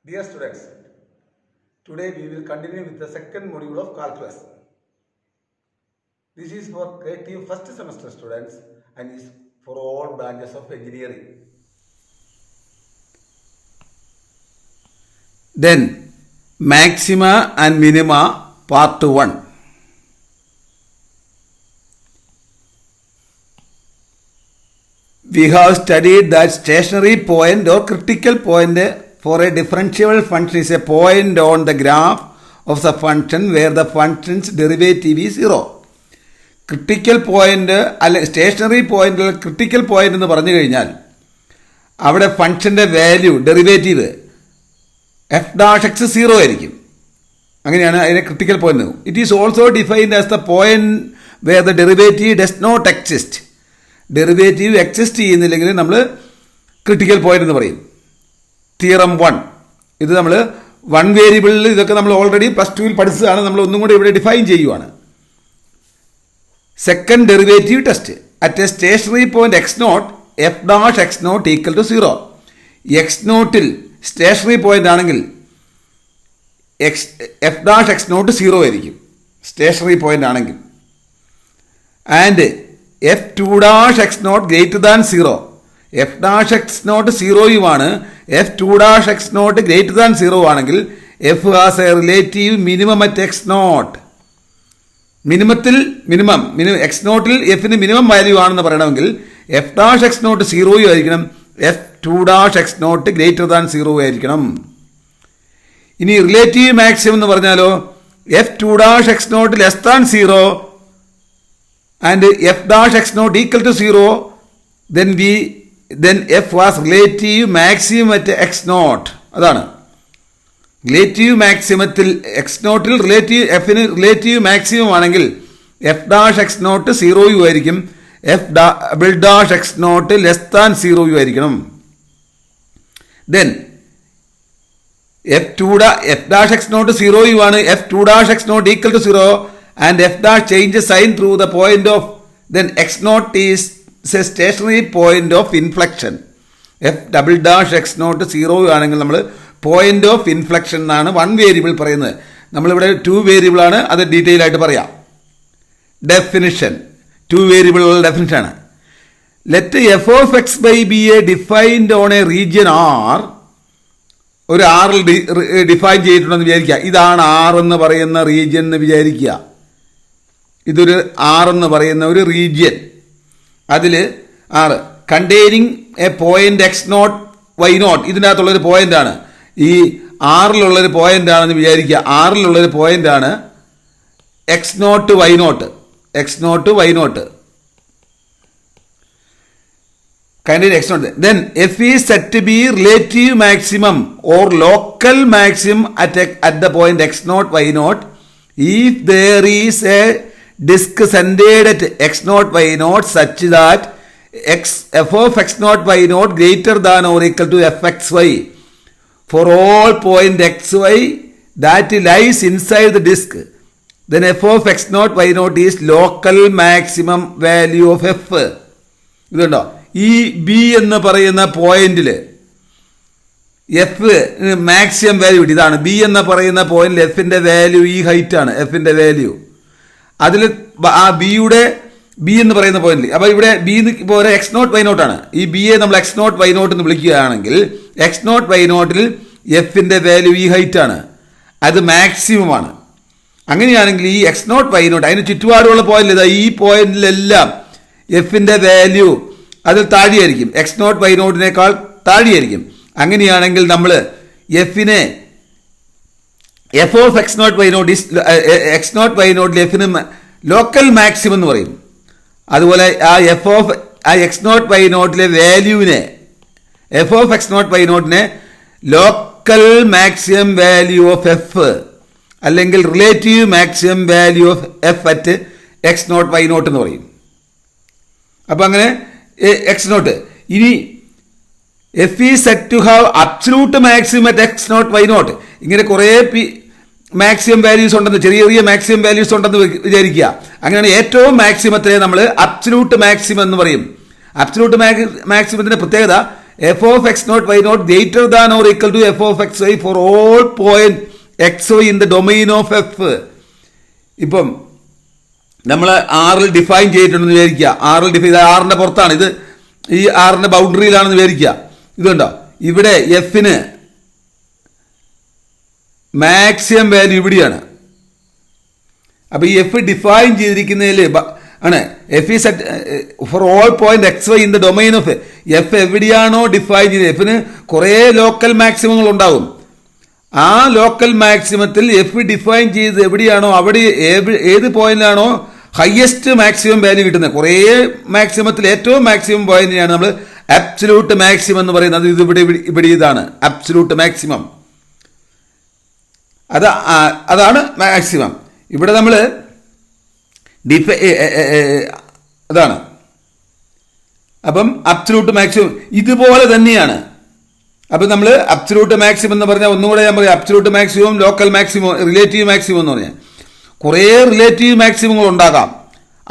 Dear students, today we will continue with the second module of calculus. This is for grade 2 first semester students and is for all branches of engineering. Then maxima and minima part 1. We have studied that stationary point or critical point for a differentiable function is a point on the graph of the function where the function's derivative is 0. Critical point അല്ലെ stationary point critical point എന്ന് പറഞ്ഞു കഴിഞ്ഞാൽ അവിടെ ഫംഗ്ഷന്റെ value derivative F dash X 0 ആയിരിക്കും. അങ്ങനെയാണ് അതിനെ critical point. It is also defined as the point where the derivative does not exist. Derivative exist ചെയ്യുന്നില്ലെങ്കിൽ നമ്മൾ ക്രിട്ടിക്കൽ പോയിന്റ് എന്ന് പറയും. തിയറം 1 ഇത് നമ്മൾ വൺ വേരിയബിളിൽ ഇതൊക്കെ നമ്മൾ ഓൾറെഡി പ്ലസ് 2 പഠിച്ചതാണ്. നമ്മൾ ഒന്നും കൂടി ഇവിടെ ഡിഫൈൻ ചെയ്യുവാണ്. Second derivative test at a stationary point x not f dash x not equal to 0. X നോട്ടിൽ സ്റ്റേഷനറി പോയിന്റ് ആണെങ്കിൽ എഫ് ഡാഷ് എക്സ് നോട്ട് 0 ആയിരിക്കും സ്റ്റേഷനറി പോയിന്റ് ആണെങ്കിൽ. And f two dash x not greater than 0. F dash x not 0യുമാണ്. F two dash x not greater than 0 ആണെങ്കിൽ f has a relative minimum at x not. മിനിമത്തിൽ minimum x നോട്ടിൽ എഫിന് minimum value ആണെന്ന് പറയണമെങ്കിൽ F dash x not 0 ആയിരിക്കണം. F two dash x not greater than 0 ആയിരിക്കണം. ഇനി റിലേറ്റീവ് മാക്സിമം എന്ന് പറഞ്ഞാലോ f two dash x naught less than 0 and f dash x not equal to 0 then f was relative maximum at x naught. അതാണ് relative മാക്സിമത്തിൽ x നോട്ടിൽ എഫിന് relative maximum ആണെങ്കിൽ f dash x not 0 ആയിരിക്കും. F double dash x naught less than 0 ആയിരിക്കണം. Then f dash x not 0 ആണ്. F two dash x not equal to 0 and f dash change sign through the point of then x naught is a stationary point of inflection. F double dash x not 0 ആണെങ്കിൽ നമ്മൾ point of inflection എന്നാണ് one variable പറയുന്നത്. നമ്മളിവിടെ 2 variable ആണ്. അത് detail ആയിട്ട് പറയാം. Definition 2 വേരിയബിളുകളുടെ ഡെഫിനിഷനാണ്. Let f of x by be a defined on a region R. ഒരു ആറിൽ ഡിഫൈൻ ചെയ്തിട്ടുണ്ടെന്ന് വിചാരിക്കുക. ഇതാണ് ആർ എന്ന് പറയുന്ന റീജിയൻ എന്ന് വിചാരിക്കുക. ഇതൊരു ആർ എന്ന് പറയുന്ന ഒരു റീജിയൻ. അതിൽ R containing a point x not y naught. ഇതിൻ്റെ അകത്തുള്ളൊരു പോയിന്റാണ് ഈ ആറിലുള്ളൊരു പോയിന്റ് ആണെന്ന് വിചാരിക്കുക. ആറിലുള്ളൊരു പോയിന്റാണ് x not y not. X not y naught contain x naught. Then f is set to be relative maximum or local maximum at the point x not y naught if there is a disk centered at x naught y naught such that f of x naught y naught greater than or equal to fxy for all point xy that lies inside the disk, then f of x naught y naught is local maximum value of f. ഇതുണ്ടോ, ഈ B എന്ന് പറയുന്ന പോയിന്റിൽ F maximum value കിട്ടി. ഇതാണ് B എന്ന് പറയുന്ന പോയിന്റിൽ എഫിന്റെ വാല്യൂ ഈ ഹൈറ്റ് ആണ് എഫിന്റെ വാല്യൂ. അതിൽ ആ ബി എന്ന് പറയുന്ന പോയിന്റിൽ അപ്പോൾ ഇവിടെ ബി പോലെ എക്സ് നോട്ട് വൈ നോട്ട് ആണ്. ഈ ബി എ നമ്മൾ എക്സ് നോട്ട് വൈ നോട്ട് എന്ന് വിളിക്കുകയാണെങ്കിൽ എക്സ് നോട്ട് വൈ നോട്ടിൽ എഫിന്റെ വാല്യൂ ഈ ഹൈറ്റ് ആണ്. അത് മാക്സിമം ആണ്. അങ്ങനെയാണെങ്കിൽ ഈ എക്സ് നോട്ട് വൈ നോട്ട് അതിന് ചുറ്റുപാടുള്ള പോയിന്റിൽ ഇതാ ഈ പോയിന്റിലെല്ലാം എഫിന്റെ വാല്യൂ അതിൽ താഴെയായിരിക്കും. എക്സ് നോട്ട് വൈ നോട്ടിനേക്കാൾ താഴെയായിരിക്കും. അങ്ങനെയാണെങ്കിൽ നമ്മൾ എഫിനെ f of x not y not x not y നോട്ടിൽ എഫിന് ലോക്കൽ മാക്സിമം എന്ന് പറയും. അതുപോലെ ആ എക്സ് നോട്ട് വൈ നോട്ടിലെ വാല്യൂവിനെ f of x not y നോട്ടിനെ local maximum value of f അല്ലെങ്കിൽ relative maximum value of f at x not y not എന്ന് പറയും. അപ്പം അങ്ങനെ എക്സ് നോട്ട് ഇനി f is set to have absolute maximum at x not y naught. ഇങ്ങനെ കുറേ maximum values ഉണ്ടെന്ന് ചെറിയ മാക്സിമം വാല്യൂസ് ഉണ്ടെന്ന് വിചാരിക്കുക. അങ്ങനെയാണ് ഏറ്റവും മാക്സിമത്തിനെ നമ്മൾ അബ്സല്യൂട്ട് മാക്സിമം എന്ന് പറയും. അബ്സല്യൂട്ട് മാക്സിമത്തിന്റെ പ്രത്യേകത f of x not y naught greater than or equal to f of x y for all point x y in the domain of f. ഇപ്പം നമ്മൾ ആറിൽ ഡിഫൈൻ ചെയ്തിട്ടുണ്ടെന്ന് വിചാരിക്കുക. ആറിൽ ഡിഫൈൻ, ഇത് ആറിന്റെ പുറത്താണ്, ഇത് ഈ ആറിന്റെ ബൗണ്ടറിയിലാണെന്ന് വിചാരിക്കുക. ഇതുണ്ടോ, ഇവിടെ എഫിന് മാക്സിമം വാല്യൂ ഇവിടെയാണ്. അപ്പൊ ഈ എഫ് ഡിഫൈൻ ചെയ്തിരിക്കുന്നതിൽ ആണ് f is for all point x y in the domain of f. എവിടെയാണോ ഡിഫൈൻ ചെയ്തത്, എഫിന് കുറേ ലോക്കൽ മാക്സിമങ്ങൾ ഉണ്ടാകും. ആ ലോക്കൽ മാക്സിമത്തിൽ എഫ് ഡിഫൈൻ ചെയ്ത് എവിടെയാണോ അവിടെ ഏത് പോയിന്റിലാണോ ഹയസ്റ്റ് മാക്സിമം വാല്യൂ കിട്ടുന്നത്, കുറേ മാക്സിമത്തിൽ ഏറ്റവും മാക്സിമം പോയിന്റിനാണ് നമ്മൾ അബ്സല്യൂട്ട് മാക്സിമം എന്ന് പറയുന്നത്. ഇത് ഇവിടെ ഇതാണ് അബ്സല്യൂട്ട് മാക്സിമം, അതാണ് മാക്സിമം. ഇവിടെ നമ്മൾ അതാണ്. അപ്പം അബ്സല്യൂട്ട് മാക്സിമം ഇതുപോലെ തന്നെയാണ്. അപ്പം നമ്മൾ അബ്സല്യൂട്ട് മാക്സിമം എന്ന് പറഞ്ഞാൽ ഒന്നുകൂടെ ഞാൻ പറയാം, absolute maximum, local maximum, relative maximum എന്ന് പറഞ്ഞാൽ കുറേ റിലേറ്റീവ് മാക്സിമങ്ങൾ ഉണ്ടാകാം.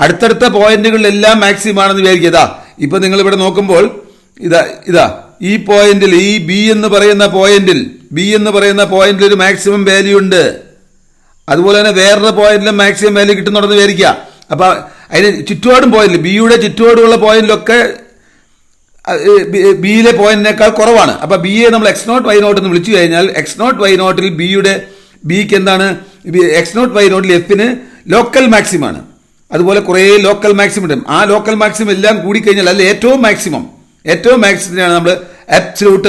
അടുത്തടുത്ത പോയിന്റുകളിലെല്ലാം മാക്സിമം ആണെന്ന് വിചാരിക്കുക. ഇപ്പൊ നിങ്ങൾ ഇവിടെ നോക്കുമ്പോൾ ഇതാ ഈ പോയിന്റിൽ, ഈ ബി എന്ന് പറയുന്ന പോയിന്റിൽ ഒരു മാക്സിമം വാല്യൂ ഉണ്ട്. അതുപോലെ തന്നെ വേറൊരു പോയിന്റിലും മാക്സിമം വാല്യൂ കിട്ടുന്നുണ്ടെന്ന് വിചാരിക്കുക. അപ്പൊ അതിന് ചുറ്റുപാടും പോയിന്റിൽ, ബിയുടെ ചുറ്റുപാടുമുള്ള പോയിന്റിലൊക്കെ ബിയിലെ പോയിന്റിനേക്കാൾ കുറവാണ്. അപ്പൊ ബിയെ നമ്മൾ എക്സ് നോട്ട് വൈ നോട്ട് എന്ന് വിളിച്ചു കഴിഞ്ഞാൽ എക്സ് നോട്ട് വൈ നോട്ടിൽ ബിക്ക് എന്താണ്, എക്സ് നോട്ട് വൈ നോട്ടിൽ എഫിന് ലോക്കൽ മാക്സിമം ആണ്. അതുപോലെ കുറേ ലോക്കൽ മാക്സിമം ഉണ്ട്. ആ ലോക്കൽ മാക്സിമം എല്ലാം കൂടിക്കഴിഞ്ഞാൽ അല്ല ഏറ്റവും മാക്സിമത്തിനാണ് നമ്മൾ അബ്സല്യൂട്ട്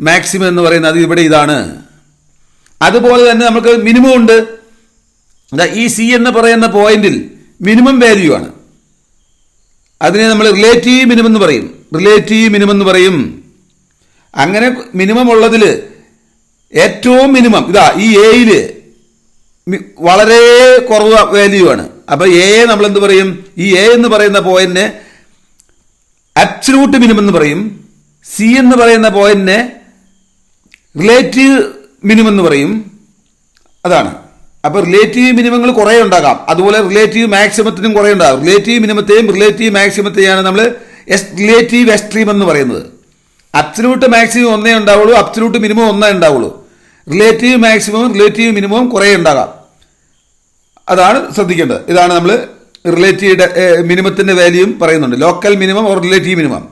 മാക്സിമം എന്ന് പറയുന്നത്. അത് ഇവിടെ ഇതാണ്. അതുപോലെ തന്നെ നമുക്ക് മിനിമം ഉണ്ട്. ഈ സി എന്ന് പറയുന്ന പോയിന്റിൽ മിനിമം വാല്യൂ ആണ്. അതിനെ നമ്മൾ റിലേറ്റീവ് മിനിമം എന്ന് പറയും. അങ്ങനെ മിനിമം ഉള്ളതിൽ ഏറ്റവും മിനിമം ഈ എയില് വളരെ കുറവ് വാല്യൂ ആണ്. അപ്പൊ എ നമ്മൾ എന്ത് പറയും, ഈ എ എന്ന് പറയുന്ന പോയിന്റിനെ അബ്സല്യൂട്ട് മിനിമം എന്ന് പറയും. സി എന്ന് പറയുന്ന പോയിന്റിനെ റിലേറ്റീവ് മിനിമം എന്ന് പറയും. അതാണ്. അപ്പൊ റിലേറ്റീവ് മിനിമങ്ങൾ കുറെ ഉണ്ടാകാം. അതുപോലെ റിലേറ്റീവ് മാക്സിമത്തിനും കുറെ ഉണ്ടാകും. റിലേറ്റീവ് മിനിമത്തെയും റിലേറ്റീവ് മാക്സിമത്തെയാണ് നമ്മൾ റിലേറ്റീവ് എക്സ്ട്രീം എന്ന് പറയുന്നത്. അബ്സല്യൂട്ട് മാക്സിമം ഒന്നേ ഉണ്ടാവുള്ളൂ, അബ്സല്യൂട്ട് മിനിമം ഒന്നേ ഉണ്ടാവുള്ളൂ. റിലേറ്റീവ് മാക്സിമവും റിലേറ്റീവ് മിനിമവും കുറെ ഉണ്ടാകാം. അതാണ് ശ്രദ്ധിക്കേണ്ടത്. ഇതാണ് നമ്മൾ റിലേറ്റീവ് മിനിമത്തിന്റെ വാല്യൂയും പറയുന്നുണ്ട്, local minimum or relative minimum.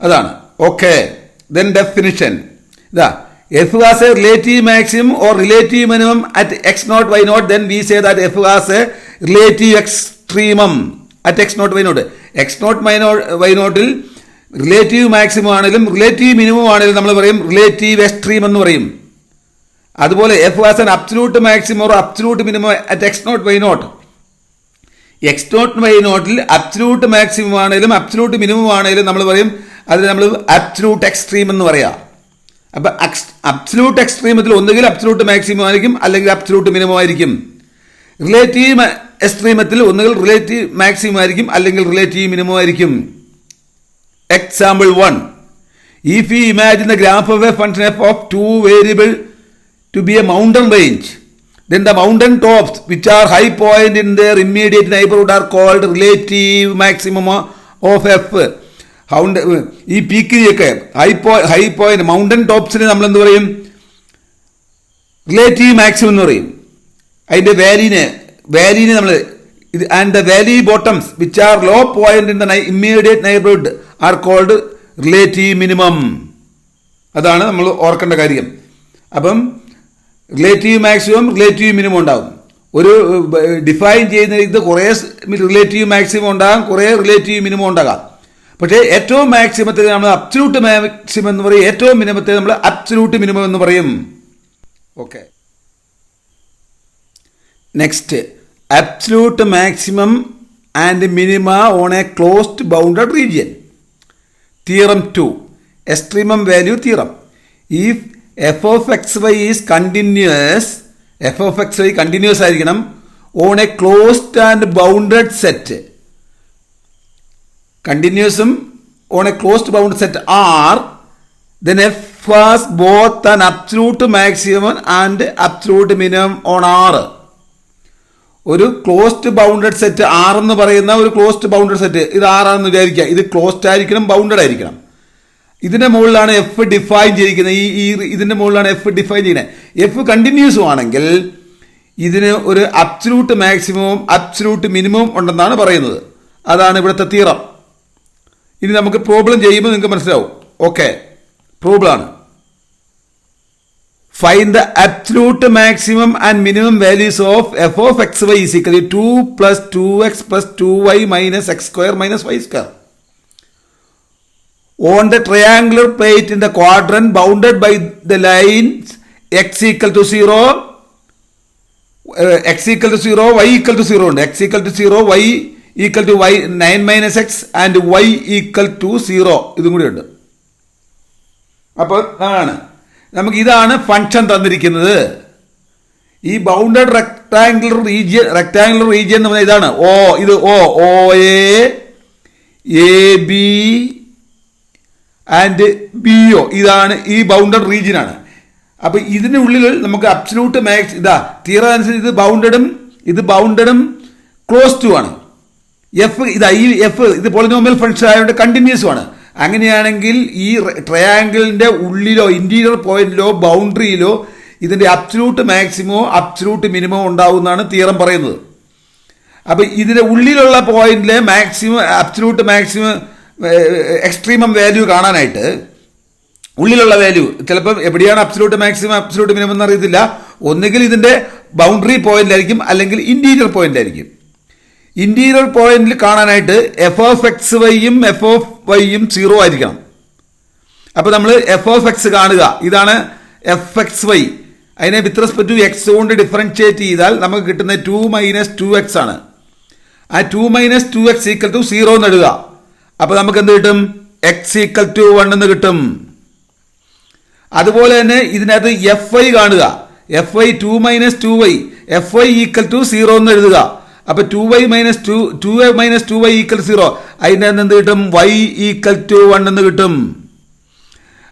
അതാണ്. ഓക്കെ, ദെൻ ഡെഫിനിഷൻ ഇതാ, F has a relative maximum or relative minimum at x naught y naught, then we say that F has a relative extremum at x naught y naught. X naught y naught ൽ relative maximum ആണെങ്കിലും relative minimum ആണെങ്കിലും നമ്മൾ പറയും relative extreme എന്ന് പറയും. അതുപോലെ F has an absolute maximum or absolute minimum at x naught y naught. x naught y naught ൽ absolute maximum ആണെങ്കിലും അബ്സല്യൂട്ട് മിനിമം ആണെങ്കിലും നമ്മൾ പറയും അതിന് നമ്മൾ അബ്സല്യൂട്ട് എക്സ്ട്രീം എന്ന് പറയാം. അപ്പൊ അബ്സല്യൂട്ട് എക്സ്ട്രീമത്തിൽ ഒന്നുകിൽ അബ്സല്യൂട്ട് മാക്സിമം ആയിരിക്കും അല്ലെങ്കിൽ അബ്സല്യൂട്ട് മിനിമം ആയിരിക്കും. റിലേറ്റീവ് എക്സ്ട്രീമത്തിൽ ഒന്നുകിൽ റിലേറ്റീവ് മാക്സിമം ആയിരിക്കും അല്ലെങ്കിൽ റിലേറ്റീവ് മിനിമം ആയിരിക്കും. Example 1, if we imagine the graph of a function f of two variable to be a mountain range, then the mountain tops which are high point in their immediate neighborhood are called relative maximum of f. ഈ പീക്കിനെയൊക്കെ high point mountain ടോപ്സിനെ നമ്മൾ എന്ത് പറയും, relative maximum എന്ന് പറയും. അതിന്റെ വാല്യൂനെ നമ്മൾ and the valley bottoms which are low point in the immediate neighbourhood are called relative minimum. അതാണ് നമ്മൾ ഓർക്കേണ്ട കാര്യം. അപ്പം റിലേറ്റീവ് മാക്സിമം റിലേറ്റീവ് മിനിമം ഉണ്ടാകും. ഒരു ഡിഫൈൻ ചെയ്യുന്ന ഇത് കുറേ റിലേറ്റീവ് മാക്സിമം ഉണ്ടാകാം, കുറേ റിലേറ്റീവ് മിനിമം ഉണ്ടാകാം. പക്ഷേ ഏറ്റവും മാക്സിമത്തെ നമ്മൾ അബ്സല്യൂട്ട് മാക്സിമം എന്ന് പറയും, ഏറ്റവും മിനിമത്തെ നമ്മൾ അബ്സല്യൂട്ട് മിനിമം എന്ന് പറയും. Okay, next absolute maximum and minima on a closed bounded region. Theorem 2, extremum value theorem. If f of xy is continuous, f of xy continuous ആയിരിക്കണം on a closed and bounded set. Continuousum on a closed bounded set R, then f has both an absolute maximum and absolute minimum on R. ഒരു closed bounded set R എന്ന് പറയുന്ന ഒരു closed bounded set, ഇത് ആറാണെന്ന് വിചാരിക്കുക. ഇത് closed ആയിരിക്കണം, bounded ആയിരിക്കണം. ഇതിന്റെ മുകളിലാണ് എഫ് ഡിഫൈൻ ചെയ്തിരിക്കുന്നത്. ഈ ഇതിന്റെ മുകളിലാണ് എഫ് ഡിഫൈൻ ചെയ്യുന്നത്. എഫ് കണ്ടിന്യൂസും ആണെങ്കിൽ ഇതിന് ഒരു അബ്സല്യൂട്ട് മാക്സിമവും അബ്സല്യൂട്ട് മിനിമവും ഉണ്ടെന്നാണ് പറയുന്നത്. അതാണ് ഇവിടുത്തെ തിയറം. ഇനി നമുക്ക് പ്രോബ്ലം ചെയ്യുമ്പോൾ നിങ്ങൾക്ക് മനസ്സിലാവും. ഓക്കെ, പ്രോബ്ലം ആണ്. Find the absolute maximum and minimum values of f of xy is equal to 2 plus 2x plus 2y minus x square minus y square. On the triangular plate in the quadrant bounded by the lines x equal to 0, x equal to 0, y equal to 0 ഉണ്ട്. x equal to 0, y equal to y 9 minus x and y equal to 0 ഇതും കൂടി ഉണ്ട്. അപ്പോൾ ആണ് നമുക്ക് ഇതാണ് function തന്നിരിക്കുന്നത്. ഈ ബൗണ്ടഡ് റെക്ടാംഗുലർ റീജിയൻ എന്ന് പറഞ്ഞാൽ ഇതാണ്. ഇത് O A B and B O, ഇതാണ് ഈ ബൗണ്ടഡ് റീജിയൻ ആണ്. അപ്പൊ ഇതിനുള്ളിൽ നമുക്ക് അബ്സല്യൂട്ട് മാക്സ് ഇതാ തീറ അനുസരിച്ച് ഇത് ബൗണ്ടഡും ക്ലോസ് ടു ആണ്. എഫ് ഇതാ ഈ എഫ് ഇത് പോളിനോമിയൽ ഫംഗ്ഷൻ ആയതുകൊണ്ട് കണ്ടിന്യൂസും ആണ്. അങ്ങനെയാണെങ്കിൽ ഈ ട്രയാങ്കിളിന്റെ ഉള്ളിലോ ഇന്റീരിയർ പോയിന്റിലോ ബൗണ്ടറിയിലോ ഇതിന്റെ അബ്സല്യൂട്ട് മാക്സിമോ അബ്സല്യൂട്ട് മിനിമോ ഉണ്ടാവുമെന്നാണ് തിയറം പറയുന്നത്. അപ്പൊ ഇതിന്റെ ഉള്ളിലുള്ള പോയിന്റിലെ maximum absolute maximum extremum value കാണാനായിട്ട് ഉള്ളിലുള്ള വാല്യൂ ചിലപ്പോൾ എവിടെയാണ് അബ്സല്യൂട്ട് മാക്സിമം അബ്സല്യൂട്ട് മിനിമം എന്ന് അറിയത്തില്ല. ഒന്നുകിൽ ഇതിന്റെ ബൗണ്ടറി പോയിന്റിലായിരിക്കും, അല്ലെങ്കിൽ ഇന്റീരിയർ പോയിന്റിലായിരിക്കും. ഇന്റീരിയർ പോയിന്റിൽ കാണാനായിട്ട് എഫ് ഓഫ് എക്സ് വൈയും എഫ് ഓഫ് വൈയും 0 ആയിരിക്കണം. അപ്പൊ നമ്മൾ എഫ് ഓഫ് എക്സ് കാണുക, ഇതാണ് എഫ് എക്സ് വൈ. അതിനെ വിത്ത് റെസ്പെക്ട് ടു എക്സ് കൊണ്ട് ഡിഫറൻഷിയേറ്റ് ചെയ്താൽ നമുക്ക് കിട്ടുന്നത് 2 മൈനസ് 2x ആണ്. ആ 2 മൈനസ് 2x ഈക്വൽ ടു 0 എന്ന് എഴുതുക. അപ്പൊ നമുക്ക് എന്ത് കിട്ടും? എക്സ് ഈക്വൽ ടു 1 എന്ന് കിട്ടും. അതുപോലെ തന്നെ ഇതിനകത്ത് എഫ് ഐ കാണുക. F i 2 minus 2y, f i equal to 0 എന്ന് എഴുതുക. അപ്പൊ 2y മൈനസ് 2y ഈക്വൽ 0. അതിൻ്റെ എന്ത് കിട്ടും? y ഈക്വൽ ടു 1 എന്ന് കിട്ടും.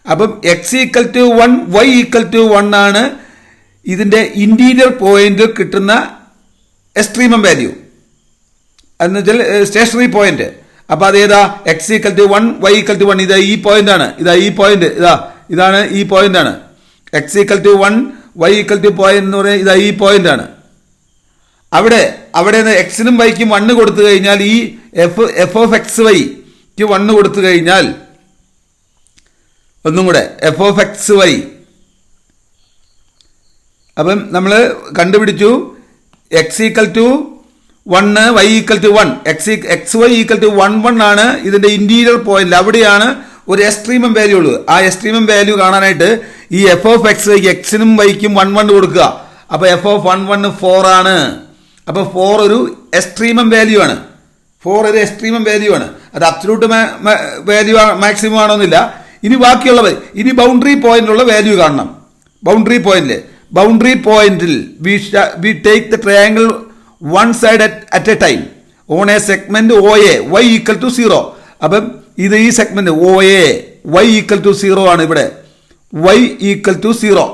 അപ്പം x equal to 1, y equal to 1 ആണ് ഇതിന്റെ ഇന്റീരിയർ പോയിന്റിൽ കിട്ടുന്ന എക്സ്ട്രീമം വാല്യൂ എന്ന് വെച്ചാൽ സ്റ്റേഷനറി പോയിന്റ്. അപ്പൊ അതേതാ? x equal to 1, y equal to 1. ഇതാ ഈ പോയിന്റ് ആണ്. ഈ പോയിന്റ് ഇതാണ് ഈ പോയിന്റ് ആണ്. x equal to 1, y equal to point എന്ന് പറയുന്നത് ഇതാ ഈ പോയിന്റ് ആണ്. അവിടെ എക്സിനും വൈക്കും 1 കൊടുത്തു കഴിഞ്ഞാൽ ഈ എഫ് ഓഫ് എക്സ് വൈക്ക് 1 കൊടുത്തു കഴിഞ്ഞാൽ ഒന്നും കൂടെ എഫ് ഓഫ് എക്സ് വൈ. അപ്പം നമ്മൾ കണ്ടുപിടിച്ചു x equal to 1, y equal to 1. X y equal to 1, 1 ആണ് ഇതിന്റെ ഇന്റീരിയർ പോയിന്റ്. അവിടെയാണ് ഒരു എക്സ്ട്രീമം വാല്യൂ ഉള്ളത്. ആ എക്സ്ട്രീമം വാല്യൂ കാണാനായിട്ട് ഈ എഫ് ഓഫ് എക്സ് വൈക്ക് എക്സിനും വൈക്കും 1, 1 കൊടുക്കുക. അപ്പൊ എഫ് ഓഫ് 1, 1 4 ആണ്. അപ്പൊ 4 ഒരു എക്സ്ട്രീമം വാല്യൂ ആണ്. 4 ഒരു എക്സ്ട്രീമം വാല്യൂ ആണ്. അത് അബ്സല്യൂട്ട് വാല്യൂ മാക്സിമം ആണോന്നില്ല. ഇനി ബാക്കിയുള്ളത് ഇനി ബൗണ്ടറി പോയിന്റിലുള്ള വാല്യൂ കാണണം. ബൗണ്ടറി പോയിന്റിൽ we take the triangle one side at a time on a segment O A y equal to 0. അപ്പം ഇത് ഈ segment O A y equal to 0 ആണ്. ഇവിടെ വൈ ഈക്വൽ ടു 0.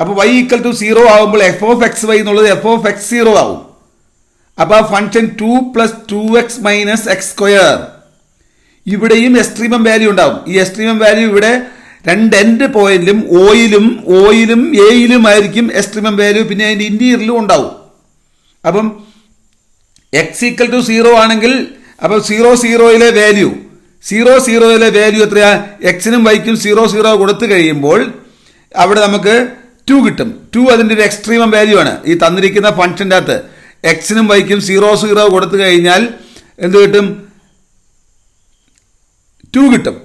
അപ്പൊ y ഈക്വൽ ടു 0 ആകുമ്പോൾ F of x Y എന്നുള്ളത് F of X 0 ആവും. അപ്പൊ ആ function 2 plus 2x minus X square. ഇവിടെയും എക്സ്ട്രീമം വാല്യൂ ഉണ്ടാവും. ഈ എക്സ്ട്രീമം വാല്യൂ ഇവിടെ രണ്ട് എൻഡ് പോയിന്റിലും ഓയിലും എയിലും ആയിരിക്കും എക്സ്ട്രീമം വാല്യൂ. പിന്നെ അതിന്റെ ഇന്റീരിയറിലും ഉണ്ടാവും. അപ്പം എക്സ് ഈക്വൽ ടു 0 ആണെങ്കിൽ അപ്പം 0 0 വാല്യൂ എത്രയാ? എക്സിനും വൈക്കും 0 കൊടുത്തു കഴിയുമ്പോൾ അവിടെ നമുക്ക് 2 കിട്ടും. 2 അതിന്റെ ഒരു എക്സ്ട്രീമം വാല്യൂ ആണ്. ഈ തന്നിരിക്കുന്ന ഫംഗ്ഷൻ്റെ അകത്ത് എക്സിനും വൈക്കും 0 കൊടുത്തു കഴിഞ്ഞാൽ എന്ത് കിട്ടും? 2 കിട്ടും.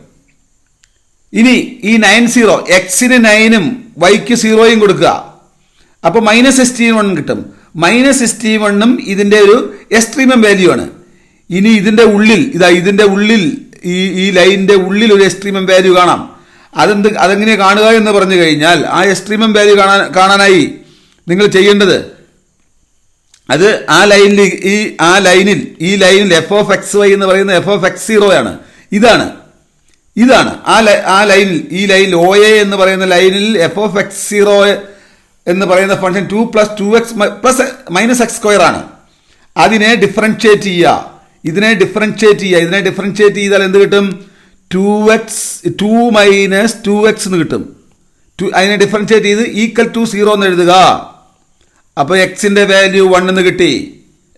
ഇനി ഈ 9 എക്സിന് 9ഉം വൈക്ക് 0യും കൊടുക്കുക. അപ്പൊ -16 കിട്ടും. -16 ഇതിന്റെ ഒരു എക്സ്ട്രീമം വാല്യൂ ആണ്. ഇനി ഇതിന്റെ ഉള്ളിൽ ഈ ലൈനിന്റെ ഉള്ളിൽ ഒരു എക്സ്ട്രീമം വാല്യൂ കാണാം. അതെങ്ങനെ കാണുക എന്ന് പറഞ്ഞു കഴിഞ്ഞാൽ ആ എക്സ്ട്രീമം വാല്യൂ കാണാനായി നിങ്ങൾ ചെയ്യേണ്ടത് അത് ഈ ലൈനിൽ എഫ് ഓഫ് എക്സ് വൈ എന്ന് പറയുന്ന എഫ് ഓഫ് എക്സ് 0 ആണ്. ഇതാണ് ഈ ലൈനിൽ ഒ എ എന്ന് പറയുന്ന ലൈനിൽ എഫ് ഓഫ് എക്സ് 0 എന്ന് പറയുന്ന function 2 plus 2x plus minus X square ആണ്. ഇതിനെ ഡിഫറൻഷിയേറ്റ് ചെയ്താൽ എന്ത് കിട്ടും? 2 മൈനസ് 2x എന്ന് കിട്ടും. അതിനെ ഡിഫറൻഷിയേറ്റ് ചെയ്ത് ഈക്വൽ ടു 0 എന്ന് എഴുതുക. അപ്പോൾ എക്സിന്റെ വാല്യൂ 1 എന്ന് കിട്ടി,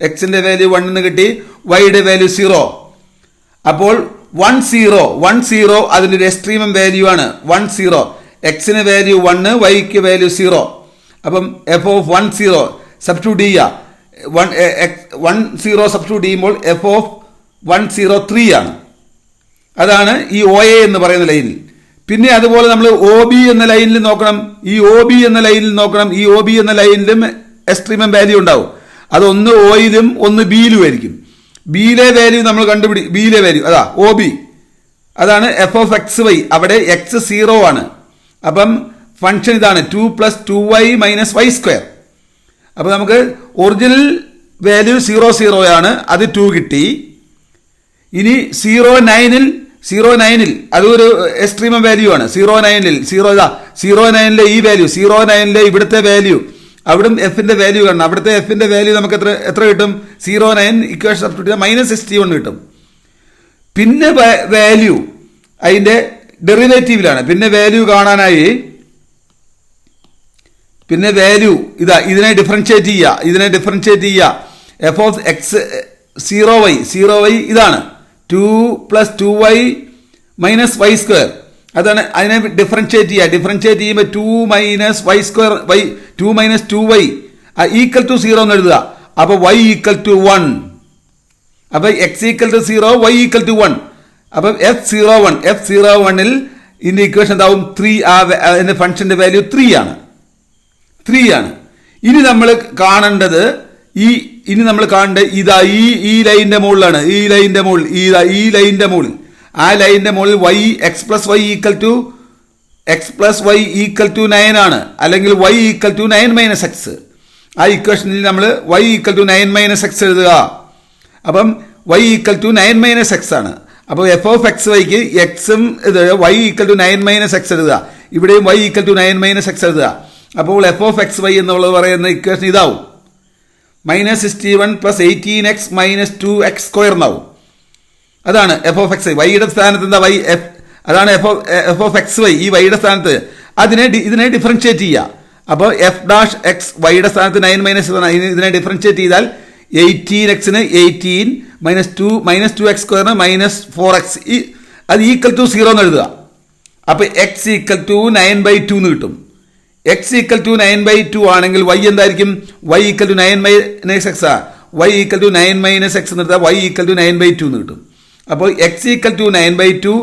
എക്സിന്റെ വാല്യൂ 1 എന്ന് കിട്ടി, വൈയുടെ വാല്യൂ 0. അപ്പോൾ 1 0 അതിൻ്റെ ഒരു എക്സ്ട്രീമം വാല്യൂ ആണ്. 1 0 എക്സിന് വാല്യൂ 1, വൈക്ക് വാല്യൂ 0. അപ്പം എഫ് ഓഫ് 1 0 സബ്സ്റ്റിറ്റ്യൂട്ട് ചെയ്യുക. 1 0 സബ്സ്റ്റിറ്റ്യൂട്ട് ചെയ്യുമ്പോൾ എഫ് ഓഫ് 1 0 3 ആണ്. അതാണ് ഈ ഒ എ എന്ന് പറയുന്ന ലൈനിൽ. പിന്നെ അതുപോലെ നമ്മൾ ഒ ബി എന്ന ലൈനിൽ നോക്കണം. ഈ ഒ ബി എന്ന ലൈനിൽ നോക്കണം. ഈ ഒ ബി എന്ന ലൈനിലും എക്സ്ട്രീമം വാല്യൂ ഉണ്ടാവും. അതൊന്ന് ഒയിലും ഒന്ന് ബിയിലും ആയിരിക്കും. ബിയിലെ വാല്യൂ നമ്മൾ ബിയിലെ വാല്യൂ അതാ ഒ ബി, അതാണ് എഫ് ഓഫ് എക്സ് വൈ. അവിടെ എക്സ് 0 ആണ്. അപ്പം ഫംഗ്ഷൻ ഇതാണ് 2 + 2y - y². അപ്പം നമുക്ക് ഒറിജിനൽ വാല്യൂ 0 0 ആണ്, അത് 2 കിട്ടി. ഇനി 09ൽ അതൊരു എക്സ്ട്രീമം വാല്യൂ ആണ്. 09ലെ ഈ വാല്യൂ, 09ലെ ഇവിടുത്തെ വാല്യൂ, അവിടെ എഫിന്റെ വാല്യൂ കാണണം. അവിടുത്തെ എഫിന്റെ വാല്യൂ നമുക്ക് എത്ര കിട്ടും? 09 ഇക്വേഷൻ സബ്സ്റ്റിറ്റ്യൂട്ട് -61 കിട്ടും. പിന്നെ വാല്യൂ അതിന്റെ ഡെറിവേറ്റീവിലാണ്. പിന്നെ വാല്യൂ കാണാനായി പിന്നെ വാല്യൂ ഇതിനെ ഡിഫറൻഷിയേറ്റ് ചെയ്യുക. എഫ് ഓഫ് എക്സ് 0y ഇതാണ് 2 + 2y - y². അതാണ് അതിനെ ഡിഫറൻഷിയേറ്റ് ചെയ്യുമ്പോൾ 2 - y², 2 - 2y ഈക്വൽ ടു 0 എന്ന് എഴുതുക. അപ്പൊ y = 1. അപ്പൊ x = 0, y = 1. അപ്പൊ f01ൽ ഇതിന്റെ ഇക്വേഷൻ എന്താവും? 3. അതിന്റെ ഫംഗ്ഷന്റെ വാല്യൂ 3 ആണ്. ഇനി നമ്മൾ കാണേണ്ടത് ഇതാ ഈ ലൈനിന്റെ മുകളിലാണ്. ഈ ലൈനിന്റെ മുകളിൽ ആ ലൈനിന്റെ മുകളിൽ x + y = 9 ആണ്. അല്ലെങ്കിൽ y = 9 - x. ആ ഇക്വേഷനിൽ നമ്മൾ y = 9 - x എഴുതുക. അപ്പം y = 9 - x ആണ്. അപ്പോൾ എഫ് ഓഫ് എക്സ് വൈക്ക് എക്സും y = 9 - x എഴുതുക. ഇവിടെയും y = 9 - x എഴുതുക. അപ്പോൾ എഫ് ഓഫ് എക്സ് വൈ എന്നുള്ളത് പറയുന്ന ഇക്വേഷൻ ഇതാവും -61 + 18x - 2x² എന്നാവും. അതാണ് എഫ് ഓഫ് എക്സ് വൈ. വൈയുടെ സ്ഥാനത്ത് എന്താ? അതാണ് എഫ് ഓഫ് എക്സ് വൈ. ഈ വൈയുടെ സ്ഥാനത്ത് ഇതിനെ ഡിഫറൻഷിയേറ്റ് ചെയ്യുക. അപ്പോൾ f' വൈയുടെ സ്ഥാനത്ത് 9 - ഇതിനെ ഡിഫറൻഷിയേറ്റ് ചെയ്താൽ 18xന് 18 - 2x² -4x അത് ഈക്വൽ ടു 0 എന്ന് എഴുതുക. അപ്പൊ x = 9/2 എന്ന് കിട്ടും. x = 9/2 ആണെങ്കിൽ y എന്തായിരിക്കും? y = 9 - x. y = 9 - x എന്ന് എടുത്താൽ y = 9/2 എന്ന് കിട്ടും. അപ്പോൾ x = 9/2,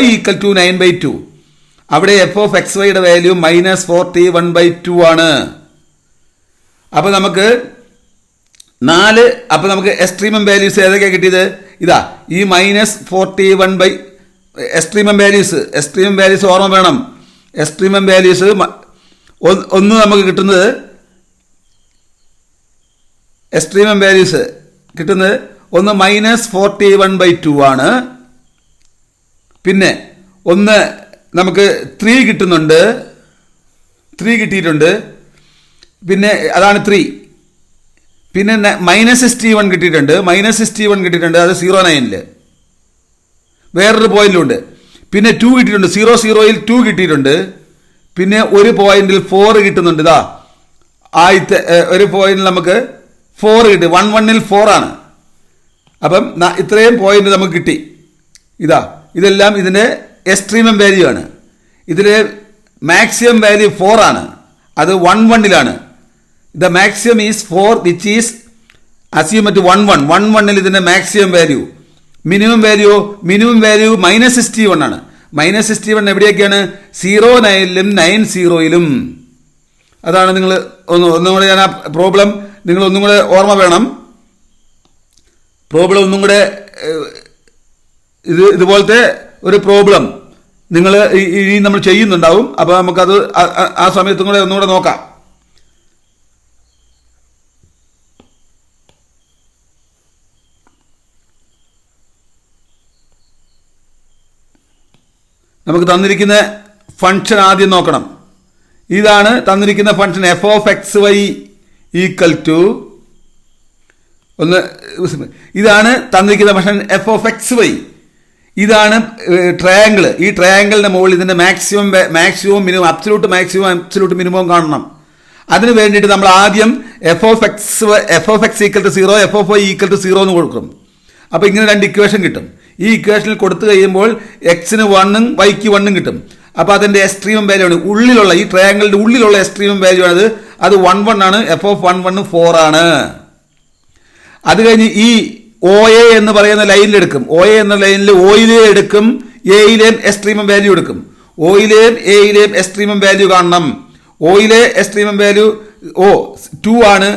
y = 9/2. അവിടെ എഫ് ഓഫ് എക്സ് വൈയുടെ വാല്യൂ -41/2 ആണ്. അപ്പൊ നമുക്ക് നമുക്ക് എക്സ്ട്രീമം വാല്യൂസ് ഏതൊക്കെയാണ് കിട്ടിയത്? ഇതാ ഈ -41 എക്സ്ട്രീമം വാല്യൂസ് ഓർമ്മ വേണം. എക്സ്ട്രീമം വാല്യൂസ് ഒന്ന് നമുക്ക് കിട്ടുന്നത് ഒന്ന് -41/2 ആണ്. പിന്നെ ഒന്ന് നമുക്ക് 3 കിട്ടിയിട്ടുണ്ട്. പിന്നെ അതാണ് 3. പിന്നെ -61 കിട്ടിയിട്ടുണ്ട്. അത് 09ല് വേറൊരു പോയിന്റിലുണ്ട്. പിന്നെ 2 കിട്ടിയിട്ടുണ്ട്. 00ൽ 2 കിട്ടിയിട്ടുണ്ട്. പിന്നെ ഒരു പോയിന്റിൽ 4 കിട്ടുന്നുണ്ട്. ആദ്യത്തെ ഒരു പോയിന്റിൽ നമുക്ക് 4 കിട്ടി. 11ൽ 4 ആണ്. അപ്പം ഇത്രയും പോയിന്റ് നമുക്ക് കിട്ടി. ഇതെല്ലാം ഇതിന്റെ എക്സ്ട്രീമം വാല്യൂ ആണ്. ഇതിലെ മാക്സിമം വാല്യൂ 4 ആണ്. അത് 11ലാണ്. The maximum is 4 which is assume at 11ൽ ഇതിന്റെ മാക്സിമം വാല്യൂ. മിനിമം വാല്യൂ -61 ആണ്. -61 എവിടെയൊക്കെയാണ്? 09ലും 90ലും. അതാണ് നിങ്ങൾ ഒന്നും കൂടെ ഞാൻ ആ പ്രോബ്ലം നിങ്ങൾ ഒന്നും കൂടെ ഓർമ്മ വേണം. പ്രോബ്ലം ഒന്നും കൂടെ ഇതുപോലത്തെ ഒരു പ്രോബ്ലം നിങ്ങൾ ഇനി നമ്മൾ ചെയ്യുന്നുണ്ടാവും. അപ്പോൾ നമുക്കത് ആ സമയത്തും കൂടെ ഒന്നുകൂടെ നോക്കാം. നമുക്ക് തന്നിരിക്കുന്ന ഫംഗ്ഷൻ ആദ്യം നോക്കണം. ഇതാണ് തന്നിരിക്കുന്ന function f of x y equal to ഇതാണ് തന്നിരിക്കുന്ന function f of x y. ഇതാണ് ട്രയാങ്കിൾ. ഈ ട്രയാങ്കിളിന്റെ മുകളിൽ ഇതിന്റെ മാക്സിമം മിനിമം അബ്സലൂട്ട് മിനിമം കാണണം. അതിന് വേണ്ടിയിട്ട് നമ്മൾ ആദ്യം f of x equal to 0, f of y equal to 0 എന്ന് കൊടുക്കും. അപ്പോൾ ഇങ്ങനെ രണ്ട് ഇക്വേഷൻ കിട്ടും. ഈ ഇക്വേഷനിൽ കൊടുത്തു കഴിയുമ്പോൾ എക്സിന് 1ഉം വൈക്ക് 1ഉം കിട്ടും. അപ്പോൾ അതിന്റെ എക്സ്ട്രീമം വാല്യൂ ആണ് ഉള്ളിലുള്ള ഈ ട്രയാങ്കിളിന്റെ ഉള്ളിലുള്ള എക്സ്ട്രീമം വാല്യൂ ആണ് അത് 1 ആണ്. എഫ് ഓഫ് 1 4 ആണ്. അത് കഴിഞ്ഞ് ഈ ഒ എ എന്ന് പറയുന്ന ലൈനിൽ എടുക്കും. ഒ എ എന്ന ലൈനിൽ ഓയിലേ എടുക്കും, എയിലെയും എക്സ്ട്രീമം വാല്യൂ എടുക്കും. ഓയിലെയും എയിലെയും എക്സ്ട്രീമം വാല്യൂ കാണണം. ഓയിലെ എക്സ്ട്രീമം വാല്യൂ 2 ആണ്,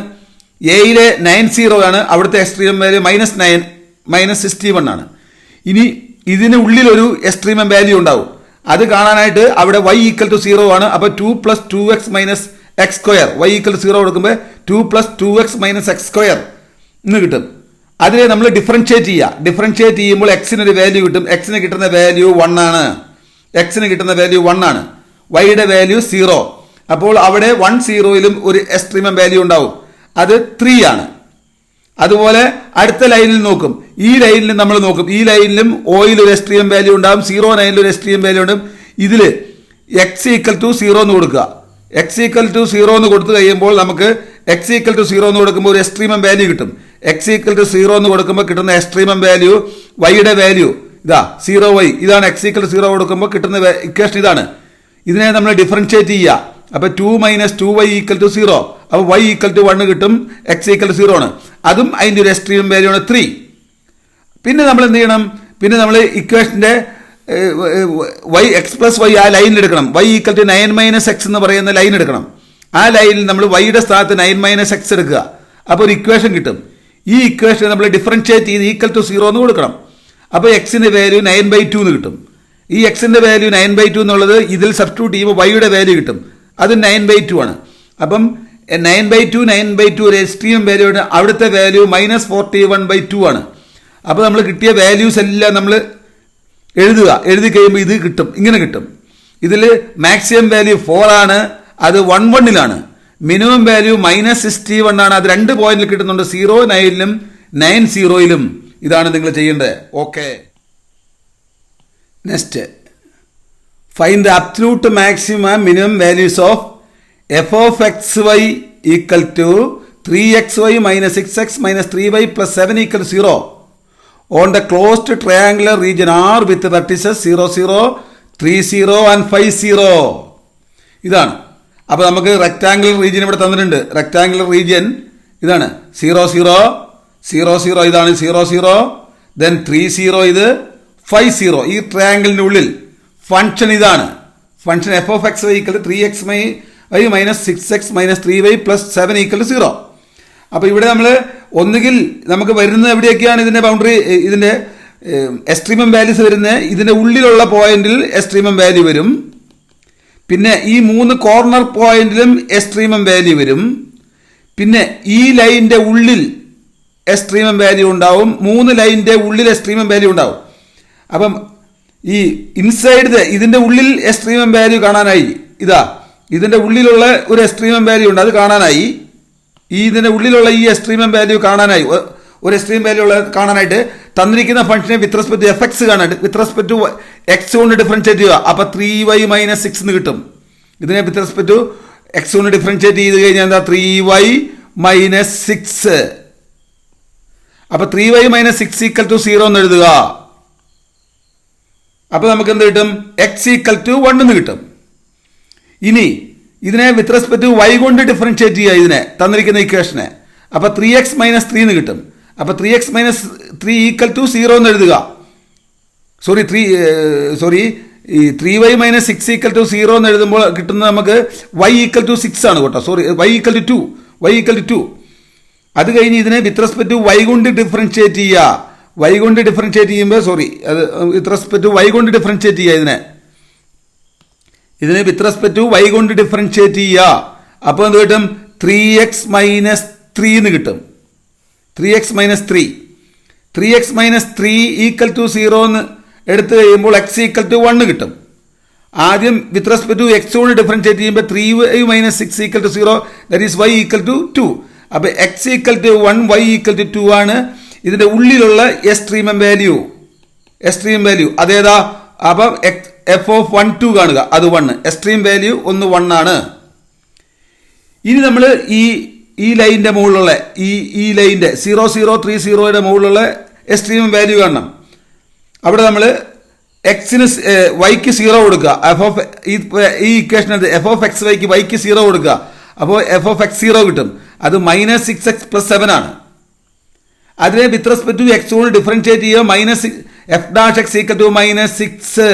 എയിലെ 90 ആണ്, അവിടുത്തെ എക്സ്ട്രീമം വാല്യൂ -61 ആണ്. ഇനി ഇതിന് ഉള്ളിൽ ഒരു എക്സ്ട്രീമം വാല്യൂ ഉണ്ടാവും. അത് കാണാനായിട്ട് അവിടെ y ഈക്വൽ ടു 0 ആണ്. അപ്പോൾ 2 + 2x - x², y equal to 0 കൊടുക്കുമ്പോൾ 2 + 2x - x² എന്ന് കിട്ടും. അതിനെ നമ്മൾ ഡിഫറൻഷിയേറ്റ് ചെയ്യുക. ഡിഫറൻഷിയേറ്റ് ചെയ്യുമ്പോൾ എക്സിന് ഒരു വാല്യൂ കിട്ടും. എക്സിന് കിട്ടുന്ന വാല്യൂ 1 ആണ്. എക്സിന് കിട്ടുന്ന വാല്യൂ 1 ആണ്. വൈയുടെ വാല്യൂ 0. അപ്പോൾ അവിടെ 1 0യിലും ഒരു എക്സ്ട്രീമം വാല്യൂ ഉണ്ടാവും. അത് 3 ആണ്. അതുപോലെ അടുത്ത ലൈനിൽ നോക്കും. ഈ ലൈനിൽ നമ്മൾ നോക്കും. ഈ ലൈനിലും ഓയിൽ ഒരു എക്സ്ട്രീമം വാല്യൂ ഉണ്ടാവും, 0 9 ഒരു എക്സ്ട്രീമം വാല്യൂ ഉണ്ടാവും. ഇതിൽ എക്സ് ഈക്വൽ ടു 0 എന്ന് കൊടുക്കുക. എക്സ് ഈക്വൽ ടു 0 എന്ന് കൊടുത്തു കഴിയുമ്പോൾ നമുക്ക് എക്സ് ഈക്വൽ ടു 0 എന്ന് കൊടുക്കുമ്പോൾ ഒരു എക്സ്ട്രീമം വാല്യൂ കിട്ടും. എക്സ് ഈക്വൽ ടു 0 എന്ന് കൊടുക്കുമ്പോൾ കിട്ടുന്ന എക്സ്ട്രീമം വാല്യൂ വൈയുടെ വാല്യൂ ഇതാ 0y. ഇതാണ് എക്സ് ഈക്വൽ ടു 0 കൊടുക്കുമ്പോൾ കിട്ടുന്ന ഇക്വേഷൻ ഇതാണ്. ഇതിനെ നമ്മൾ ഡിഫറൻഷിയേറ്റ് ചെയ്യുക. അപ്പോൾ 2 - 2y ഈക്വൽ ടു 0. അപ്പോൾ y ഈക്വൽ ടു 1 കിട്ടും, എക്സ് ഈക്വൽ ടു 0 ആണ്. അതും അതിൻ്റെ ഒരു എക്സ്ട്രീം വാല്യൂ ആണ് 3. പിന്നെ നമ്മൾ എന്ത് ചെയ്യണം? പിന്നെ നമ്മൾ ഇക്വേഷൻ്റെ y x+y ആ ലൈനിൽ എടുക്കണം. y ഈക്വൽ ടു 9 - x എന്ന് പറയുന്ന ലൈൻ എടുക്കണം. ആ ലൈനിൽ നമ്മൾ വൈയുടെ സ്ഥാനത്ത് 9 - x എടുക്കുക. അപ്പോൾ ഒരു ഇക്വേഷൻ കിട്ടും. ഈ ഇക്വേഷൻ നമ്മൾ ഡിഫറൻഷിയേറ്റ് ചെയ്ത് ഈക്വൽ ടു 0 എന്ന് കൊടുക്കണം. അപ്പോൾ എക്സിൻ്റെ വാല്യൂ 9/2 എന്ന് കിട്ടും. ഈ എക്സിൻ്റെ വാല്യൂ 9/2 എന്നുള്ളത് ഇതിൽ സബ്സ്റ്റിറ്റ്യൂട്ട് ചെയ്യുമ്പോൾ വൈയുടെ വാല്യൂ കിട്ടും. അത് 9/2 ആണ്. അപ്പം 9/2 ഒരു എക്സ്ട്രീം വാല്യൂ ആണ്. അവിടുത്തെ വാല്യൂ -41/2 ആണ്. അപ്പോൾ നമ്മൾ കിട്ടിയ വാല്യൂസ് എല്ലാം നമ്മൾ എഴുതുക. എഴുതി കഴിയുമ്പോൾ ഇത് കിട്ടും, ഇങ്ങനെ കിട്ടും. ഇതിൽ മാക്സിമം വാല്യൂ 4 ആണ്, അത് 1 മിനിമം വാല്യൂ -61 ആണ്. അത് 2 പോയിന്റിൽ കിട്ടുന്നുണ്ട്, 0 9ലും 9 0യിലും. ഇതാണ് നിങ്ങൾ ചെയ്യേണ്ടത്. Okay, next find the absolute maximum and minimum values of f of x y equal to 3xy - 6x - 3y + 7 = 0 on the closed triangular region R with vertices 0 0 3 0 and 5 0. ഇതാണ്. അപ്പോൾ നമുക്ക് റെക്ടാങ്കുലർ റീജിയൻ ഇവിടെ തന്നിട്ടുണ്ട്. റെക്ടാങ്കുലർ റീജിയൻ ഇതാണ് 0 0 0 0, ഇതാണ് 0 0, then 3 0, ഇത് 5 0. ഈ ട്രയാങ്കിളിൻ്റെ ഉള്ളിൽ ഫംഗ്ഷൻ ഇതാണ്. Function f of x y equal to 3xy - 6x - 3y + 7 = 0. അപ്പോൾ ഇവിടെ നമ്മൾ ഒന്നുകിൽ നമുക്ക് വരുന്നത് എവിടെയൊക്കെയാണ് ഇതിൻ്റെ ബൗണ്ടറി, ഇതിൻ്റെ എക്സ്ട്രീമം വാല്യൂസ് വരുന്നത് ഇതിൻ്റെ ഉള്ളിലുള്ള പോയിന്റിൽ എക്സ്ട്രീമം വാല്യൂ വരും. പിന്നെ ഈ 3 കോർണർ പോയിന്റിലും എക്സ്ട്രീമം വാല്യൂ വരും. പിന്നെ ഈ ലൈനിൻ്റെ ഉള്ളിൽ എക്സ്ട്രീമം വാല്യൂ ഉണ്ടാവും. 3 ലൈനിൻ്റെ ഉള്ളിൽ എക്സ്ട്രീമം വാല്യൂ ഉണ്ടാവും. അപ്പം ഈ ഇൻസൈഡ് ഇതിൻ്റെ ഉള്ളിൽ എക്സ്ട്രീമം വാല്യൂ കാണാനായി ഇതാ ഇതിൻ്റെ ഉള്ളിലുള്ള ഒരു എക്സ്ട്രീമം വാല്യൂ ഉണ്ട്, അത് കാണാനായി. ഇതിൻ്റെ ഉള്ളിലുള്ള ഈ എക്സ്ട്രീമം വാല്യൂ കാണാനായി, ഒരു എക്സ്ട്രീം വാല്യൂ ഉള്ള കാണാനായിട്ട് തന്നിരിക്കുന്ന ഫംഗ്ഷനെ with respect to f x കാണാനായിട്ട് വിത്ത് റെസ്പെക്ട് ടു എക്സ് കൊണ്ട് ഡിഫറൻഷിയേറ്റ് ചെയ്യുക. അപ്പോൾ 3y - 6 എന്ന് കിട്ടും. ഇതിനെ വിത്ത് റെസ്പെക്ട് ടു എക്സ് കൊണ്ട് ഡിഫറൻഷിയേറ്റ് ചെയ്ത് കഴിഞ്ഞാൽ എന്താ 3y - 6. അപ്പോൾ 3y - 6 = 0 എന്ന് എഴുതുക. അപ്പോൾ നമുക്ക് എന്ത് കിട്ടും? x = 1 എന്ന് കിട്ടും. ഇനി ഇതിനെ വിത്ത് റെസ്പെക്ട് ടു y കൊണ്ട് ഡിഫറൻഷിയേറ്റ് ചെയ്യുക ഇതിനെ തന്നിരിക്കുന്ന ഇക്വേഷനെ. അപ്പോൾ 3x - 3 എന്ന് കിട്ടും. അപ്പോൾ 3x - 3 = 0 എന്ന് എഴുതുക. ഈ 3y - 6 = 0 എന്ന് എഴുതുമ്പോൾ കിട്ടുന്നത് നമുക്ക് y = 6 ആണ് കേട്ടോ. y = 2. അത് കഴിഞ്ഞ് ഇതിനെ വിത്ത് റെസ്പെക്ട് ടു y കൊണ്ട് ഡിഫറൻഷിയേറ്റ് ചെയ്യുക. y കൊണ്ട് ഡിഫറൻഷിയേറ്റ് ചെയ്യുമ്പോൾ അത് വിത്ത് റെസ്പെക്ട് ടു y കൊണ്ട് ഡിഫറൻഷിയേറ്റ് ചെയ്യുക ഇതിനെ വിത്ത് റെസ്പെക്ട് ടു y കൊണ്ട് ഡിഫറൻഷിയേറ്റ് ചെയ്യുക. അപ്പോൾ എന്ത് കിട്ടും? 3x - 3 എന്ന് കിട്ടും. 3x - 3 = 0 എന്ന് എടുത്തു കഴിയുമ്പോൾ x = 1 കിട്ടും. ആദ്യം വിത്ത് റെസ്പെക്ട് ടു x കൊണ്ട് ഡിഫറൻഷിയേറ്റ് ചെയ്യുമ്പോൾ 3y - 6 = 0, ദാറ്റ് ഈസ് y = 2. അപ്പോൾ x = 1, y = 2 ആണ് ഇതിൻ്റെ ഉള്ളിലുള്ള എക്സ്ട്രീമം വാല്യൂ. എക്സ്ട്രീം വാല്യൂ അതേതാ? അപ്പം എഫ് ഓഫ് 1 2 കാണുക, അത് 1. എക്സ്ട്രീം വാല്യൂ 1 ആണ്. ഇനി നമ്മൾ ഈ ലൈനിന്റെ മുകളിലുള്ള ഈ ലൈനിന്റെ 0 0 3 0യുടെ മുകളിലുള്ള എക്സ്ട്രീം വാല്യൂ കാണണം. അവിടെ നമ്മൾ എക്സിന് വൈക്ക് 0 കൊടുക്കുക. ഈ ഇക്വേഷനകത്ത് എഫ് ഓഫ് എക്സ് വൈക്ക് 0 കൊടുക്കുക. അപ്പോൾ എഫ് ഓഫ് എക്സ് 0 കിട്ടും. അത് -6x + 7 ആണ്. അതിനെ വിത്ത് റെസ്പെക്ട് ടു എക്സ് കൊണ്ട് ഡിഫറൻഷിയേറ്റ് ചെയ്യുക. F dash x equal to -6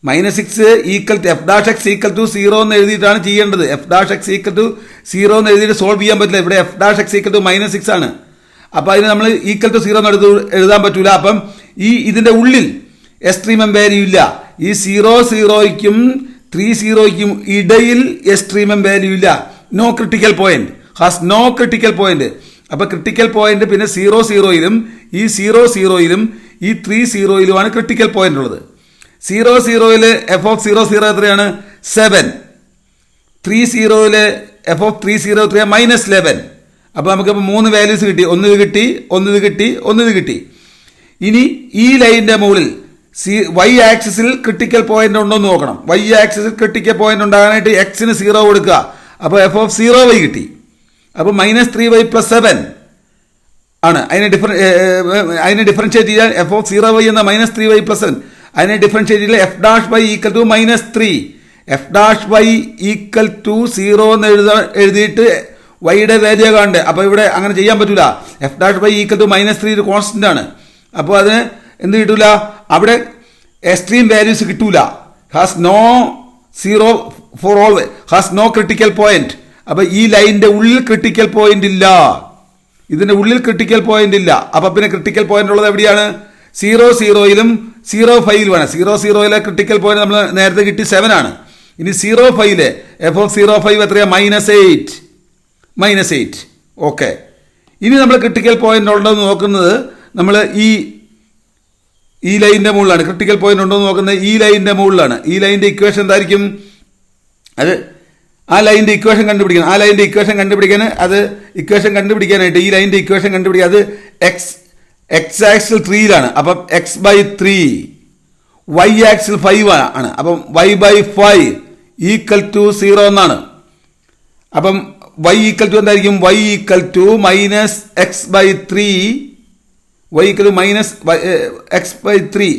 -6 equal to f dash x equal to 0 എന്ന് എഴുതിയിട്ടാണ് ചെയ്യേണ്ടത്. F dash x equal to 0 എന്ന് എഴുതിയിട്ട് സോൾവ് ചെയ്യാൻ പറ്റില്ല. ഇവിടെ f dash x equal to -6 ആണ്. അപ്പോൾ അതിന് നമ്മൾ ഈക്വൽ ടു 0 എന്ന് എഴുതാൻ പറ്റൂല. അപ്പം ഇതിന്റെ ഉള്ളിൽ എക്സ്ട്രീമം വാല്യൂ ഇല്ല. ഈ 0 0യ്ക്കും 3 0യ്ക്കും ഇടയിൽ എക്സ്ട്രീമം വാല്യൂ ഇല്ല. No critical point, has no critical point. അപ്പൊ ക്രിട്ടിക്കൽ പോയിന്റ് പിന്നെ 0 0യിലും ഈ 0 0യിലും ഈ 3 0യിലുമാണ് ക്രിട്ടിക്കൽ പോയിന്റ് ഉള്ളത്. 0 0യിൽ എഫ് ഓഫ് 0 0 എത്രയാണ്? 7. 3 0യിൽ എഫ് ഓഫ് 3 0 3 -11. അപ്പൊ നമുക്ക് 3 വാല്യൂസ് കിട്ടി. ഒന്ന് ഇത് കിട്ടി. ഇനി ഈ ലൈനിന്റെ മുകളിൽ y ആക്സിസിൽ ക്രിട്ടിക്കൽ പോയിന്റ് ഉണ്ടോ എന്ന് നോക്കണം. y ആക്സിസിൽ ക്രിട്ടിക്കൽ പോയിന്റ് ഉണ്ടാകാനായിട്ട് എക്സിന് 0 കൊടുക്കുക. അപ്പോൾ എഫ് ഓഫ് 0y കിട്ടി. അപ്പോൾ -3y + 7 ആണ്. അതിനെ ഡിഫറൻഷിയേറ്റ് ചെയ്യാൻ എഫ് ഓഫ് 0y എന്ന -3y + 7 അതിനെ ഡിഫറൻഷിയേറ്റ് ചെയ്യില്ല. F dash y equal to -3. F dash y equal to 0 എന്ന് എഴുതിയിട്ട് വൈയുടെ വാല്യൂ കാണണ്ടേ. അപ്പോൾ ഇവിടെ അങ്ങനെ ചെയ്യാൻ പറ്റൂല. F dash y equal to -3 ഒരു കോൺസ്റ്റന്റ് ആണ്. അപ്പോൾ അതിന് എന്ത് കിട്ടൂല? അവിടെ എക്സ്ട്രീം വാല്യൂസ് കിട്ടൂല. Has no 0 for all, has no critical point. അപ്പൊ ഈ ലൈനിന്റെ ഉള്ളിൽ ക്രിട്ടിക്കൽ പോയിന്റ് ഇല്ല. ഇതിന്റെ ഉള്ളിൽ ക്രിട്ടിക്കൽ പോയിന്റ് ഇല്ല. അപ്പൊ പിന്നെ ക്രിട്ടിക്കൽ പോയിന്റ് ഉള്ളത് എവിടെയാണ്? 0 0യിലും 0 5യിലുമാണ്. 0 0യിലെ ക്രിട്ടിക്കൽ പോയിന്റ് നമ്മൾ നേരത്തെ കിട്ടി 7 ആണ്. ഇനി 0 5യിലെ എഫ് ഓഫ് 0 5 എത്രയാ? -8. ഓക്കെ. ഇനി നമ്മൾ ക്രിട്ടിക്കൽ പോയിന്റ് ഉണ്ടോ എന്ന് നോക്കുന്നത് നമ്മൾ ഈ ലൈനിന്റെ മുകളിലാണ്. ക്രിട്ടിക്കൽ പോയിന്റ് ഉണ്ടോ എന്ന് നോക്കുന്നത് ഈ ലൈനിന്റെ മുകളിലാണ്. ഈ ലൈനിന്റെ ഇക്വേഷൻ എന്തായിരിക്കും? അത് ആ ലൈനിന്റെ ഇക്വേഷൻ കണ്ടുപിടിക്കണം. ഇക്വേഷൻ കണ്ടുപിടിക്കാനായിട്ട് ഈ ലൈനിന്റെ ഇക്വേഷൻ കണ്ടുപിടിക്കുക. അത് എക്സ് ആക്സിൽ 3യിലാണ്. അപ്പം x/3, y ആക്സിൽ 5 ആണ്. അപ്പം y/5 ഈക്വൽ ടു 0 എന്നാണ്. അപ്പം y ഈക്വൽ ടു എന്തായിരിക്കും? y equal to -x/3, y equal to -x/3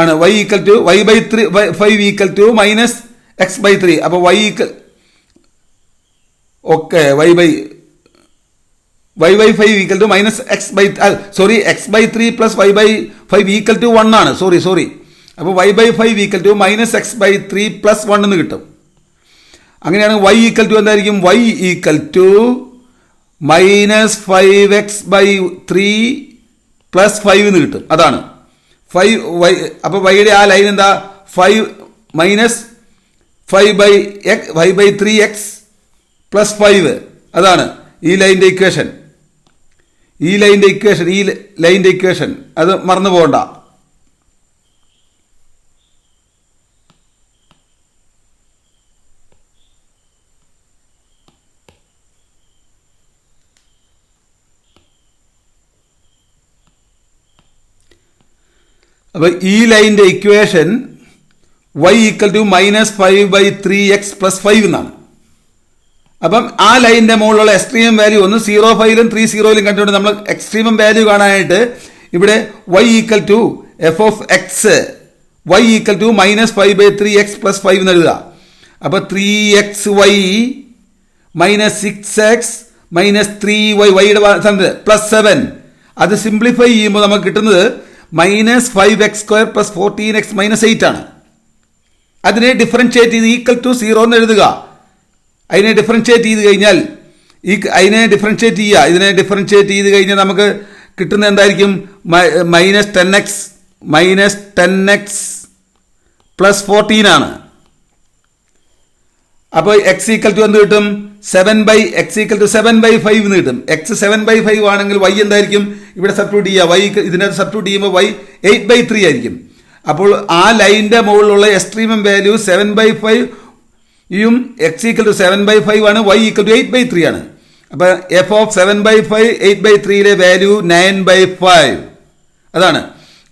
ആണ്. y equal to y/5 equal to -x/3. അപ്പോൾ y equal okay y/5 equal to x/3 plus y/5 equal to 1 ആണ്. Sorry. അപ്പോൾ y/5 equal to -x/3 plus 1 എന്ന് കിട്ടും. അങ്ങനെയാണെങ്കിൽ y equal to എന്തായിരിക്കും? y equal to -5x/3 plus 5 എന്ന് കിട്ടും. അതാണ് 5y. അപ്പോൾ വൈയുടെ ആ ലൈൻ എന്താ? 5 -5/3x പ്ലസ് 5. അതാണ് ഈ ലൈനിന്റെ ഇക്വേഷൻ. അത് മറന്നു പോകണ്ട. അപ്പൊ ഈ ലൈനിന്റെ equation y equal to -5/3x plus 5 എന്നാണ്. അപ്പം ആ ലൈനിന്റെ മുകളിലുള്ള എക്സ്ട്രീം വാല്യൂ ഒന്ന് 0 5ലും 3 0യിലും കണ്ടുകൊണ്ട് നമ്മൾ എക്സ്ട്രീമം വാല്യൂ കാണാനായിട്ട് ഇവിടെ y equal to f of x y equal to -5/3x plus 5 എന്ന് എഴുതുക. അപ്പൊ 3xy -6x -3y വൈയുടെ പ്ലസ് 7. അത് സിംപ്ലിഫൈ ചെയ്യുമ്പോൾ നമുക്ക് കിട്ടുന്നത് -5x² പ്ലസ് 14x -8 ആണ്. അതിനെ ഡിഫറൻഷിയേറ്റ് ചെയ്ത് ഈക്വൽ ടു 0 എന്ന് എഴുതുക. ഇതിനെ ഡിഫറൻഷിയേറ്റ് ചെയ്ത് കഴിഞ്ഞാൽ നമുക്ക് കിട്ടുന്ന എന്തായിരിക്കും? -10x പ്ലസ് 14 ആണ്. അപ്പോൾ x ഈക്വൽ ടു എന്ത് കിട്ടും? 7/5 എന്ന് കിട്ടും. x 7/5 ആണെങ്കിൽ y എന്തായിരിക്കും? ഇവിടെ സബ്സ്റ്റിറ്റ്യൂട്ട് ചെയ്യുക. y ഇതിനകത്ത് സബ്സ്റ്റിറ്റ്യൂട്ട് ചെയ്യുമ്പോൾ y 8/3 ആയിരിക്കും. അപ്പോൾ ആ ലൈനിന്റെ മുകളിലുള്ള എക്സ്ട്രീമം വാല്യൂ 7/5യും x ഈക്വൽ ടു 7/5 ആണ്. y ഈക്വൽ ടു 8/3 ആണ്. അപ്പൊ എഫ് ഓഫ് 7/5 8/3യിലെ വാല്യൂ 9/5. അതാണ്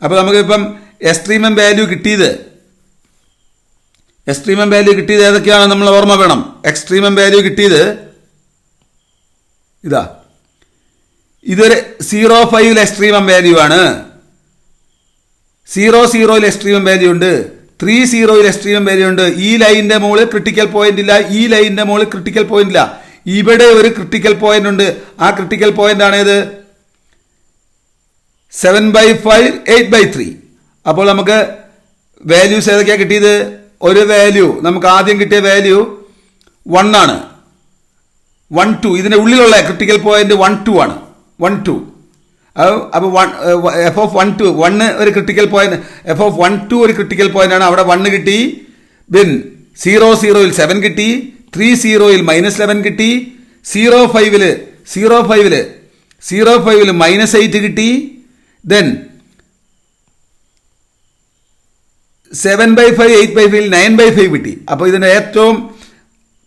അപ്പോൾ നമുക്കിപ്പം എക്സ്ട്രീമം വാല്യൂ കിട്ടിയത് ഏതൊക്കെയാണ് നമ്മൾ ഓർമ്മ വേണം. എക്സ്ട്രീമം വാല്യൂ കിട്ടിയത് ഇതൊരു 0.5 എക്സ്ട്രീമം വാല്യൂ ആണ്. 0.0 എക്സ്ട്രീമം വാല്യൂ ഉണ്ട്. 3.0 എക്സ്ട്രീമം വാല്യൂ ഉണ്ട്. ഈ ലൈനിന്റെ മുകളിൽ ക്രിട്ടിക്കൽ പോയിന്റ് ഇല്ല, ഈ ലൈനിന്റെ മുകളിൽ ക്രിട്ടിക്കൽ പോയിന്റ് ഇല്ല. ഇവിടെ ഒരു ക്രിട്ടിക്കൽ പോയിന്റ് ഉണ്ട്. ആ ക്രിട്ടിക്കൽ പോയിന്റ് ആണ് ഇത് 7/5 8/3. അപ്പോൾ നമുക്ക് വാല്യൂസ് ഏതൊക്കെയാണ് കിട്ടിയത്? ഒരു വാല്യൂ നമുക്ക് ആദ്യം കിട്ടിയ വാല്യൂ 1 ആണ്. 1 2 ഇതിന്റെ ഉള്ളിലുള്ള ക്രിട്ടിക്കൽ പോയിന്റ് 1 2 ആണ്. 1 2 അപ്പോൾ എഫ് ഓഫ് 1 2 1 ഒരു ക്രിട്ടിക്കൽ പോയിന്റ്, എഫ് ഓഫ് 1 2 ഒരു ക്രിട്ടിക്കൽ പോയിന്റ് ആണ്. അവിടെ 1 കിട്ടി. ദെൻ 0.0 7 കിട്ടി. 3.0 -11 കിട്ടി. 0.5 -8 കിട്ടി. ദെൻ 7/5 8/5 9/5 കിട്ടി. അപ്പോൾ ഇതിന്റെ ഏറ്റവും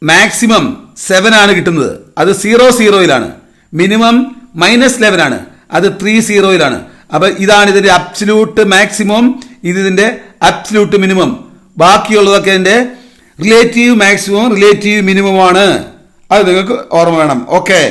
മാക്സിമം 7 ആണ് കിട്ടുന്നത്. അത് 0.0 മിനിമം -11 ആണ്. അത് 3.0 അപ്പോൾ ഇതാണ് ഇതിന്റെ അബ്സല്യൂട്ട് മാക്സിമം, ഇതിന്റെ അബ്സല്യൂട്ട് മിനിമം. ബാക്കിയുള്ളതൊക്കെ ഇതിന്റെ റിലേറ്റീവ് മാക്സിമം റിലേറ്റീവ് മിനിമം ആണ്. അത് നിങ്ങൾക്ക് ഓർമ്മ വേണം. ഓക്കെ.